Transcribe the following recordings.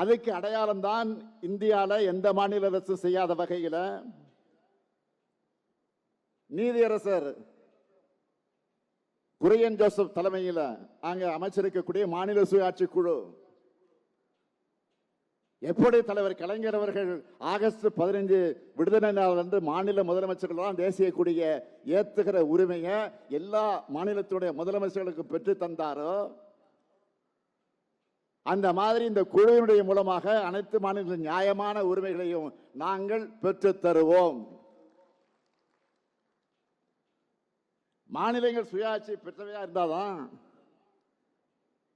அதுக்கு அடையாளம் தான் இந்தியாவில் எந்த மாநில அரசு செய்யாத வகையில் நீதியரசர் குரியன் ஜோசப் தலைமையில் அங்க அமைச்சிருக்கக்கூடிய மாநில சுயாட்சி குழு எப்படி தலைவர் கலைஞர் அவர்கள் ஆகஸ்ட் 15 விடுதலை நாள் அன்று மாநில முதலமைச்சர்கள் தேசிய கொடியை ஏத்துகிற உரிமையை எல்லா மாநிலத்துடைய முதலமைச்சர்களுக்கு பெற்று தந்தாரோ அந்த மாதிரி இந்த குழுவினுடைய மூலமாக அனைத்து மாநில நியாயமான உரிமைகளையும் நாங்கள் பெற்று தருவோம். மாநிலங்கள் சுயாட்சி பெற்றவையா இருந்தாதான்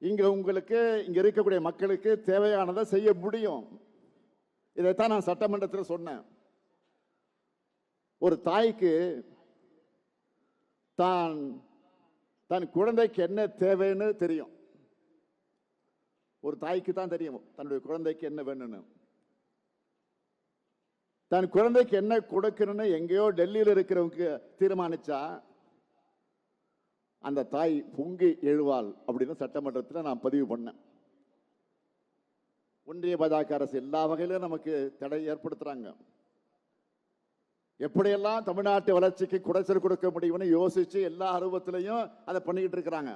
இங்க உங்களுக்கு இங்க இருக்கக்கூடிய மக்களுக்கு தேவையானதை செய்ய முடியும். இதைத்தான் நான் சட்டமன்றத்தில் சொன்னேன். ஒரு தாய்க்கு தன் குழந்தைக்கு என்ன தேவைன்னு தெரியும். ஒரு தாய்க்கு தான் தெரியும் தன்னுடைய குழந்தைக்கு என்ன வேணும்னு. தன் குழந்தைக்கு என்ன கொடுக்கணும்னு எங்கேயோ டெல்லியில் இருக்கிறவங்க தீர்மானிச்சா அந்த தாய் பொங்கி எழுவாள் அப்படின்னு சட்டமன்றத்தில் நான் பதிவு பண்ணேன். ஒன்றிய பாஜக அரசு எல்லா வகையிலும் நமக்கு தடை ஏற்படுத்துறாங்க. எப்படியெல்லாம் தமிழ்நாட்டு வளர்ச்சிக்கு குடைச்சல் கொடுக்க முடியும்னு யோசிச்சு எல்லா அருவத்திலையும் அதை பண்ணிக்கிட்டு இருக்கிறாங்க.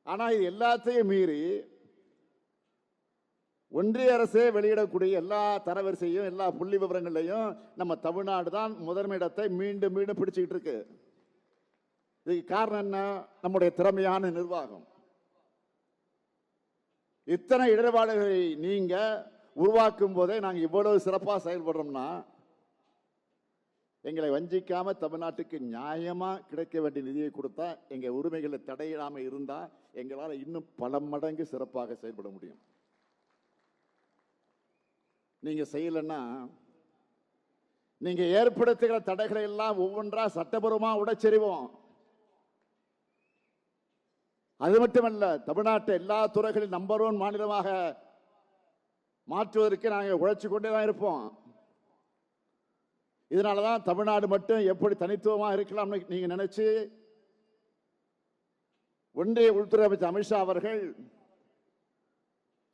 ஆனா இது எல்லாத்தையும் மீறி ஒன்றிய அரசே வெளியிடக்கூடிய எல்லா தரவரிசையும் எல்லா புள்ளி விவரங்களையும் நம்ம தமிழ்நாடு தான் முதன்மையிடத்தை மீண்டும் மீண்டும் பிடிச்சுக்கிட்டு இருக்கு. இதுக்கு காரணம் என்ன? நம்முடைய திறமையான நிர்வாகம். இத்தனை இடர்பாடுகளை நீங்க உருவாக்கும் போதே நாங்கள் இவ்வளவு சிறப்பாக செயல்படுறோம்னா எங்களை வஞ்சிக்காம தமிழ்நாட்டுக்கு நியாயமா கிடைக்க வேண்டிய நிதியை கொடுத்தா எங்க உரிமைகளை தடையிடாம இருந்தா எங்களால் இன்னும் பல மடங்கு சிறப்பாக செயல்பட முடியும். நீங்க செய்யலன்னா நீங்க ஏற்படுத்துகிற தடைகளை எல்லாம் ஒவ்வொன்றா சட்டபூர்வமா உடைச்செறிவோம். அது மட்டுமல்ல, தமிழ்நாட்டை எல்லா துறைகளில் நம்பர் 1 மாநிலமாக மாற்றுவதற்கு நாங்கள் உழைச்சு கொண்டே தான் இருப்போம். இதனாலதான் தமிழ்நாடு மட்டும் எப்படி தனித்துவமாக இருக்கலாம்னு நீங்க நினைச்சு ஒன்றிய உள்துறை அமைச்சர் அமித்ஷா அவர்கள்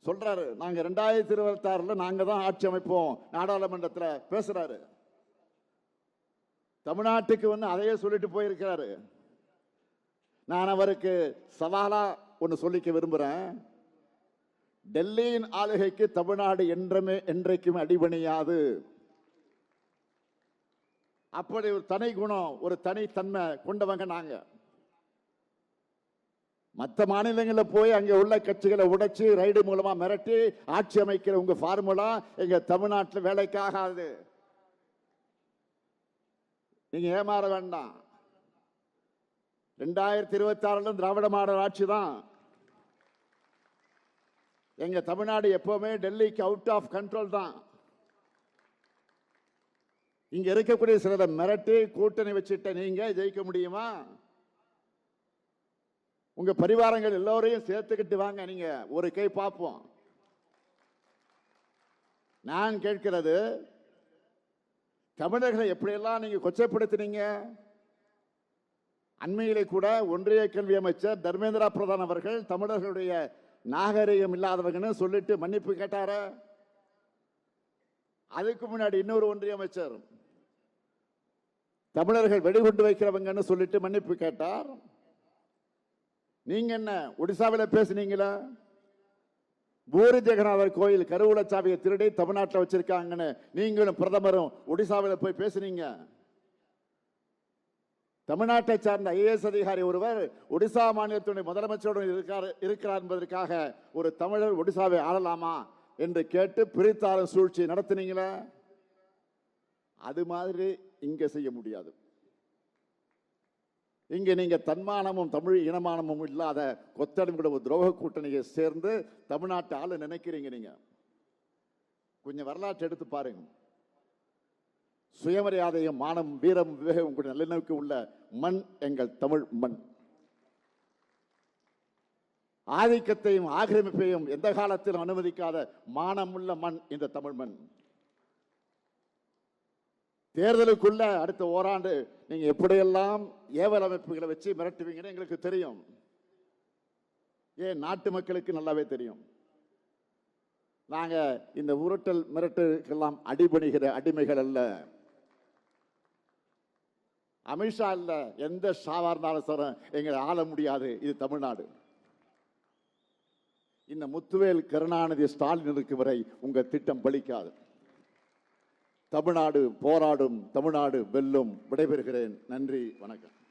சொல்றாரு, நாங்க 2026 நாங்க தான் ஆட்சி அமைப்போம் நாடாளுமன்றத்தில் பேசுறாரு. தமிழ்நாட்டுக்கு அதையே சொல்லிட்டு போயிருக்கிறாரு. நான் அவருக்கு சவாலா ஒன்று சொல்லிக்க விரும்புகிறேன். டெல்லியின் ஆளுகைக்கு தமிழ்நாடு என்றைக்கும் அடிபணியாது. அப்படி ஒரு தனி குணம், ஒரு தனித்தன்மை கொண்டவங்க நாங்க. மற்ற மாநிலங்களில் போய் அங்கே உள்ள கட்சிகளை உடைச்சு ரைடு மூலமா மிரட்டி ஆட்சி அமைக்கிற உங்க ஃபார்முலா எங்க தமிழ்நாட்டில் வேலைக்காகாது. நீங்க ஏமாற வேண்டாம். 2026 திராவிட மாடல் ஆட்சி தான். எங்க தமிழ்நாடு எப்பவுமே டெல்லிக்கு அவுட் ஆஃப் கண்ட்ரோல் தான். இங்க இருக்கக்கூடிய சிலரை மிரட்டி கூட்டணி வச்சுட்ட நீங்க ஜெயிக்க முடியுமா? உங்க பரிவாரங்கள் எல்லோரையும் சேர்த்துக்கிட்டு வாங்க, நீங்க ஒரு கை பார்ப்போம். நான் கேட்கிறது, தமிழர்களை எப்படியெல்லாம் நீங்க கொச்சைப்படுத்தினீங்க. அண்மையிலே கூட ஒன்றிய கல்வி அமைச்சர் தர்மேந்திர பிரதான் அவர்கள் தமிழர்களுடைய நாகரிகம் இல்லாதவங்கன்னு சொல்லிட்டு மன்னிப்பு கேட்டார. அதுக்கு முன்னாடி இன்னொரு ஒன்றிய அமைச்சர் தமிழர்கள் வெடிகுண்டு வைக்கிறவங்கன்னு சொல்லிட்டு மன்னிப்பு கேட்டார். நீங்க என்ன ஒடிசாவில் பேசுனீங்களா? பூரி ஜெகநாதர் கோயில் கருவூல சாவியை திருடி தமிழ்நாட்டில் வச்சிருக்காங்கன்னு நீங்களும் பிரதமரும் ஒடிசாவில் போய் பேசுனீங்க. தமிழ்நாட்டை சார்ந்த ஐஏஎஸ் அதிகாரி ஒருவர் ஒடிசா மாநிலத்துடைய முதலமைச்சருடன் இருக்கிறார் என்பதற்காக ஒரு தமிழர் ஒடிசாவை ஆளலாமா என்று கேட்டு பிரித்தாளும் சூழ்ச்சி நடத்தினீங்களா? அது மாதிரி இங்க செய்ய முடியாது. இங்க நீங்க தன்மானமும் தமிழ் இனமானமும் இல்லாத கொத்தடிமையோட ஒரு துரோக கூட்டணியை சேர்ந்து தமிழ்நாட்டை ஆள நினைக்கிறீங்க. நீங்க கொஞ்சம் வரலாற்றை எடுத்து பாருங்க. சுயமரியாதையும் மானம் வீரம் விவேகம் கூட நல்லெண்ணக்கு உள்ள மண் எங்கள் தமிழ் மண். ஆதிக்கத்தையும் ஆக்கிரமிப்பையும் எந்த காலத்திலும் அனுமதிக்காத மானமுள்ள மண் இந்த தமிழ் மண். தேர்தலுக்குள்ள அடுத்த ஓராண்டு நீங்க எப்படியெல்லாம் ஏவல் அமைப்புகளை வச்சு மிரட்டுவீங்கன்னு எங்களுக்கு தெரியும். ஏன் நாட்டு மக்களுக்கு நல்லாவே தெரியும். நாங்க இந்த உருட்டல் மிரட்டலுக்கெல்லாம் அடிபணிகிற அடிமைகள் அல்ல. அமித்ஷா இல்ல, எந்த ஷாவா இருந்தாலும் சார் எங்களை ஆள முடியாது. இது தமிழ்நாடு. இந்த முத்துவேல், கருணாநிதி, ஸ்டாலின் இருக்கும் வரை உங்க திட்டம் பலிக்காது. தமிழ்நாடு போராடும், தமிழ்நாடு வெல்லும். விடைபெறுகிறேன். நன்றி, வணக்கம்.